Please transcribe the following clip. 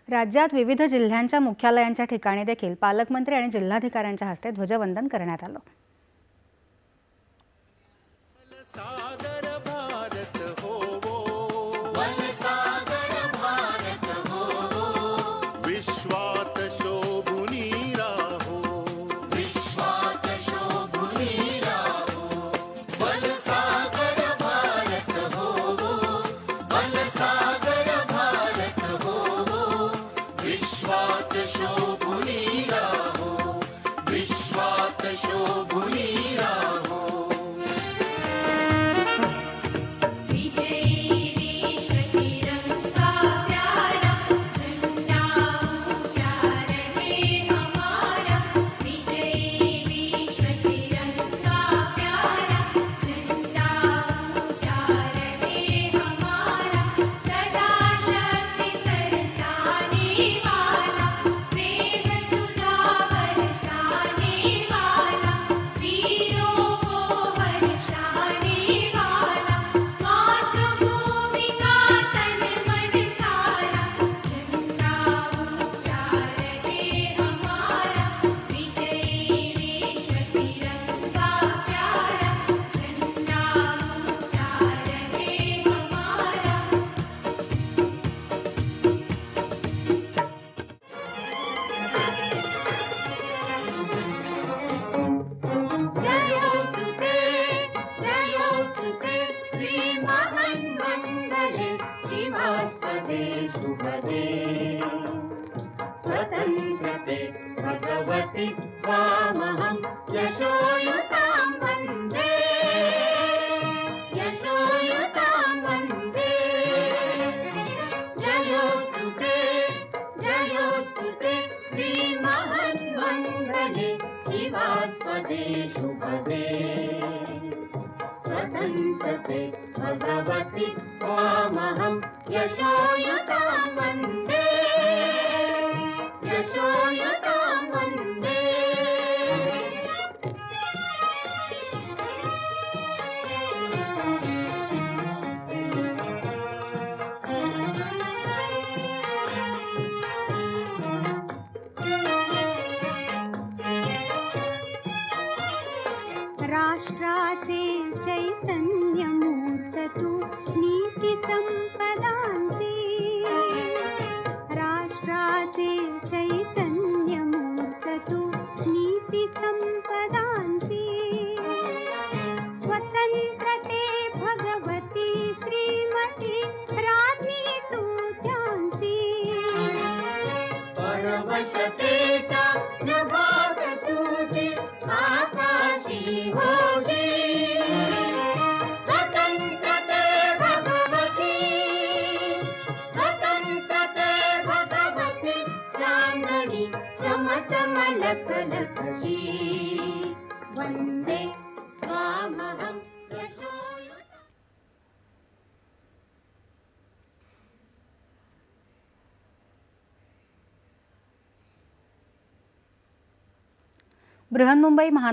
राज्यात विविध जिल्ह्यांच्या मुख्यालयांच्या ठिकाणी देखील पालकमंत्री आणि जिल्हाधिकाऱ्यांच्या हस्ते ध्वजवंदन करण्यात आलं। स्वतंत्रते भगवति त्वामहं यशोयुतां वन्दे जयोस्तु ते श्रीमहान्मङ्गले शिवास्पदे शुभदे स्वतंत्रते भगवति त्वामहं यशोयुतां वन्दे राष्ट्राचे चैतन्यमूर्त तू नीती संपदांची राष्ट्राचे चैतन्यमूर्त तू नीती संपदांची स्वतंत्रते भगवती श्रीमती राज्ञी तू त्यांची परवशतेचा नभाग तुझे आकाशी होशी स्वतंत्रते भगवती चांदणी चमचमलखलखशी वंदे त्वामहं यशोयुतां। बृहन्मुंबई महानगर